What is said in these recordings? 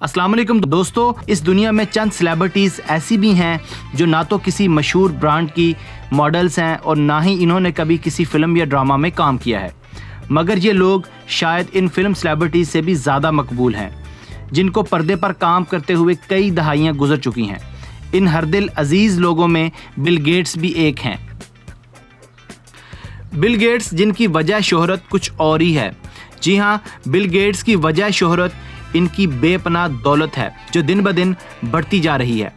अस्सलाम वालेकुम दोस्तों, इस दुनिया में चंद सेलिब्रिटीज़ ऐसी भी हैं जो ना तो किसी मशहूर ब्रांड की मॉडल्स हैं और ना ही इन्होंने कभी किसी फिल्म या ड्रामा में काम किया है, मगर ये लोग शायद इन फिल्म सेलिब्रिटीज़ से भी ज़्यादा मकबूल हैं, जिनको पर्दे पर काम करते हुए कई दहाइयाँ गुजर चुकी हैं। इन हर दिल अजीज़ लोगों में बिल गेट्स भी एक हैं। बिल गेट्स जिनकी वजह शोहरत कुछ और ही है। जी हाँ, बिल गेट्स की वजह शोहरत इनकी बेपनाह दौलत है जो दिन ब दिन बढ़ती जा रही है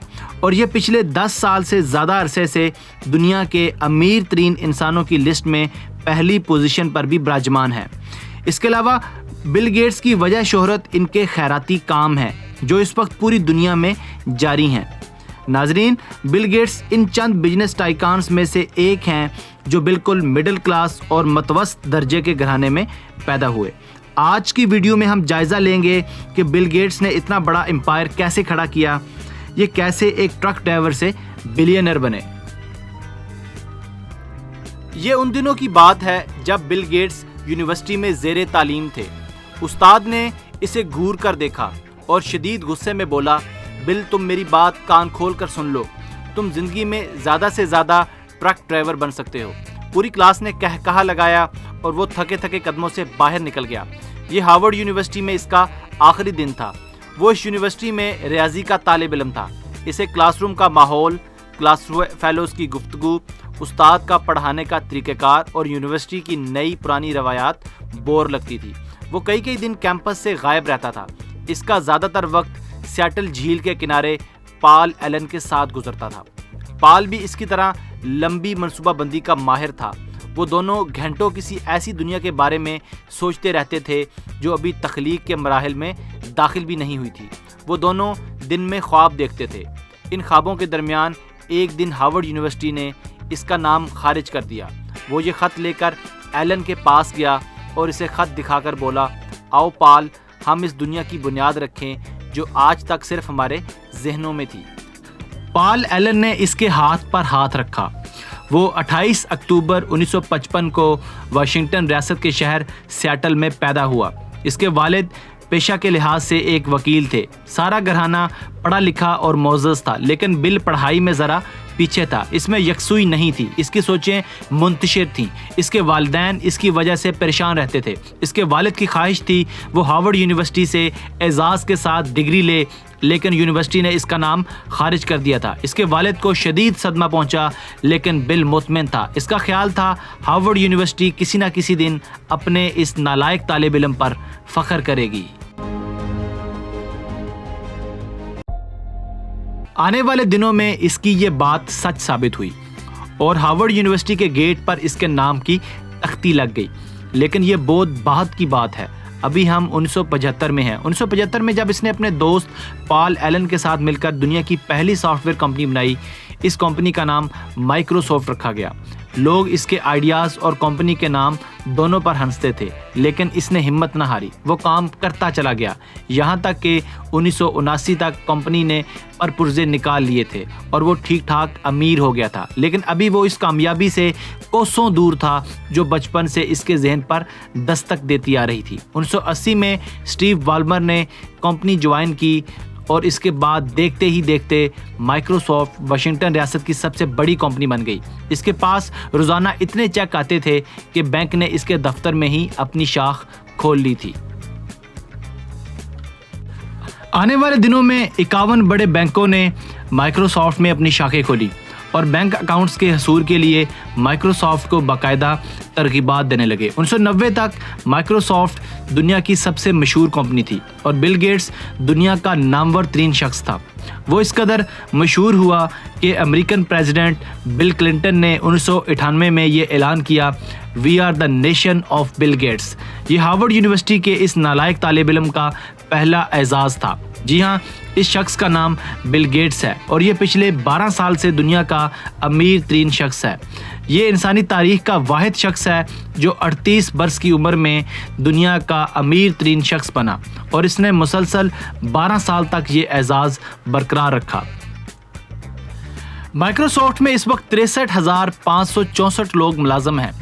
और ये पिछले 10 साल से ज़्यादा अरसे से दुनिया के अमीर तरीन इंसानों की लिस्ट में पहली पोजीशन पर भी विराजमान है। इसके अलावा बिल गेट्स की वजह शोहरत इनके खैराती काम हैं जो इस वक्त पूरी दुनिया में जारी हैं। नाजरीन, बिल गेट्स इन चंद बिजनेस टाइकॉन्स में से एक हैं जो बिल्कुल मिडिल क्लास और मतवसत दर्जे के घराने में पैदा हुए। आज की वीडियो में हम जायज़ा लेंगे कि बिल गेट्स ने इतना बड़ा एम्पायर कैसे खड़ा किया, ये कैसे एक ट्रक ड्राइवर से बिलियनर बने। ये उन दिनों की बात है जब बिल गेट्स यूनिवर्सिटी में ज़ेरे तालीम थे। उस्ताद ने इसे घूर कर देखा और शदीद गुस्से में बोला, बिल तुम मेरी बात कान खोल कर सुन लो, तुम ज़िंदगी में ज़्यादा से ज़्यादा ट्रक ड्राइवर बन सकते हो। पूरी क्लास ने कहा लगाया और वो थके थके कदमों से बाहर निकल गया। ये हार्वर्ड यूनिवर्सिटी में इसका आखिरी दिन था। वो इस यूनिवर्सिटी में रियाजी का तालिब इल्म था। इसे क्लासरूम का माहौल, क्लास फेलोज़ की गुफ्तगू, उस्ताद का पढ़ाने का तरीक़ाकार और यूनिवर्सिटी की नई पुरानी रवायात बोर लगती थी। वो कई दिन कैंपस से गायब रहता था। इसका ज़्यादातर वक्त सियाटल झील के किनारे पॉल एलन के साथ गुजरता था। पॉल भी इसकी तरह लंबी मनसूबाबंदी का माहिर था। वो दोनों घंटों किसी ऐसी दुनिया के बारे में सोचते रहते थे जो अभी तख्लीक के मराहिल में दाखिल भी नहीं हुई थी। वो दोनों दिन में ख्वाब देखते थे। इन ख्वाबों के दरमियान एक दिन हार्वर्ड यूनिवर्सिटी ने इसका नाम खारिज कर दिया। वो ये ख़त लेकर एलन के पास गया और इसे ख़त दिखाकर बोला, आओ पॉल, हम इस दुनिया की बुनियाद रखें जो आज तक सिर्फ हमारे जहनों में थी। पॉल एलन ने इसके हाथ पर हाथ रखा। वो 28 अक्टूबर 1955 को वाशिंगटन रियासत के शहर सियाटल में पैदा हुआ। इसके वालिद पेशा के लिहाज से एक वकील थे। सारा घराना पढ़ा लिखा और मोअज़्ज़ज़ था, लेकिन बिल पढ़ाई में ज़रा पीछे था। इसमें यकसुई नहीं थी, इसकी सोचें मुंतशिर थीं। इसके वालिदैन इसकी वजह से परेशान रहते थे। इसके वालिद की ख्वाहिश थी वो हार्वर्ड यूनिवर्सिटी से एजाज़ के साथ डिग्री ले, लेकिन यूनिवर्सिटी ने इसका नाम खारिज कर दिया था। इसके वालिद को शदीद सदमा पहुंचा, लेकिन बिल मुतमिन था। इसका ख्याल था हार्वर्ड यूनिवर्सिटी किसी न किसी दिन अपने इस नालायक तालिब इल्म पर फ़ख्र करेगी। आने वाले दिनों में इसकी ये बात सच साबित हुई और हार्वर्ड यूनिवर्सिटी के गेट पर इसके नाम की तख्ती लग गई। लेकिन ये बहुत बाद की बात है। अभी हम 1975 में हैं। 1975 में जब इसने अपने दोस्त पॉल एलन के साथ मिलकर दुनिया की पहली सॉफ्टवेयर कंपनी बनाई। इस कंपनी का नाम माइक्रोसॉफ्ट रखा गया। लोग इसके आइडियाज़ और कंपनी के नाम दोनों पर हंसते थे, लेकिन इसने हिम्मत न हारी। वो काम करता चला गया, यहाँ तक कि 1979 तक कंपनी ने पुर्जे निकाल लिए थे और वो ठीक ठाक अमीर हो गया था। लेकिन अभी वो इस कामयाबी से कोसों दूर था जो बचपन से इसके जहन पर दस्तक देती आ रही थी। 1980 में स्टीव बाल्मर ने कंपनी ज्वाइन की और इसके बाद देखते ही देखते माइक्रोसॉफ्ट वाशिंगटन रियासत की सबसे बड़ी कंपनी बन गई। इसके पास रोज़ाना इतने चेक आते थे कि बैंक ने इसके दफ्तर में ही अपनी शाख खोल ली थी। आने वाले दिनों में 51 बड़े बैंकों ने माइक्रोसॉफ्ट में अपनी शाखें खोली और बैंक अकाउंट्स के हसूल के लिए माइक्रोसॉफ्ट को बाकायदा तरगीबात देने लगे। 1990 तक माइक्रोसॉफ्ट दुनिया की सबसे मशहूर कंपनी थी और बिल गेट्स दुनिया का नामवर तरीन शख्स था। वो इस कदर मशहूर हुआ कि अमेरिकन प्रेसिडेंट बिल क्लिंटन ने 1998 में ये ऐलान किया, we are the nation of Bill Gates. ये हार्वर्ड यूनिवर्सिटी के इस नालायक तालिब इल्म का पहला एजाज़ था। जी हाँ, इस शख्स का नाम बिल गेट्स है और ये पिछले 12 साल से दुनिया का अमीर तरीन शख्स है। ये इंसानी तारीख का वाहिद शख्स है जो 38 बरस की उम्र में दुनिया का अमीर तरीन शख्स बना और इसने मुसलसल 12 साल तक ये एजाज़ बरकरार रखा। माइक्रोसॉफ्ट में इस वक्त 63,564 लोग मुलाजम हैं।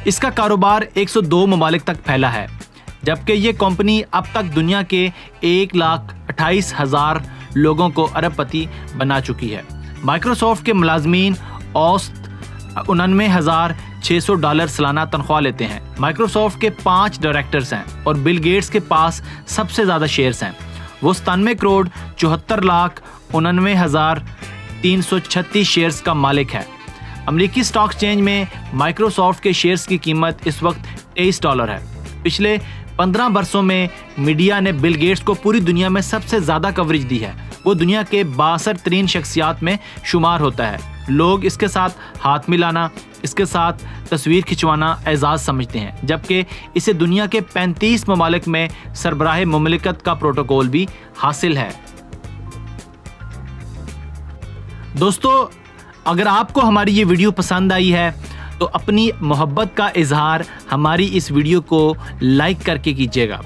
इसका कारोबार 102 ममालिक तक फैला है। جبکہ یہ کمپنی اب تک دنیا کے 1,28,000 لوگوں کو ارب پتی بنا چکی ہے۔ مائیکروسافٹ کے ملازمین اوسط $99,600 سالانہ تنخواہ لیتے ہیں۔ مائیکروسافٹ کے 5 ڈائریکٹرز ہیں اور بل گیٹس کے پاس سب سے زیادہ شیئرز ہیں۔ وہ 97,74,39,336 شیئرز کا مالک ہے۔ امریکی اسٹاک ایکسچینج میں مائیکروسافٹ کے شیئرز کی قیمت اس وقت $23 ہے۔ پچھلے 15 برسوں میں میڈیا نے بل گیٹس کو پوری دنیا میں سب سے زیادہ کوریج دی ہے۔ وہ دنیا کے بااثر ترین شخصیات میں شمار ہوتا ہے۔ لوگ اس کے ساتھ ہاتھ ملانا، اس کے ساتھ تصویر کھنچوانا اعزاز سمجھتے ہیں، جبکہ اسے دنیا کے 35 ممالک میں سربراہ مملکت کا پروٹوکول بھی حاصل ہے۔ دوستو، اگر آپ کو ہماری یہ ویڈیو پسند آئی ہے تو اپنی محبت کا اظہار ہماری اس ویڈیو کو لائک کر کے کیجیے گا۔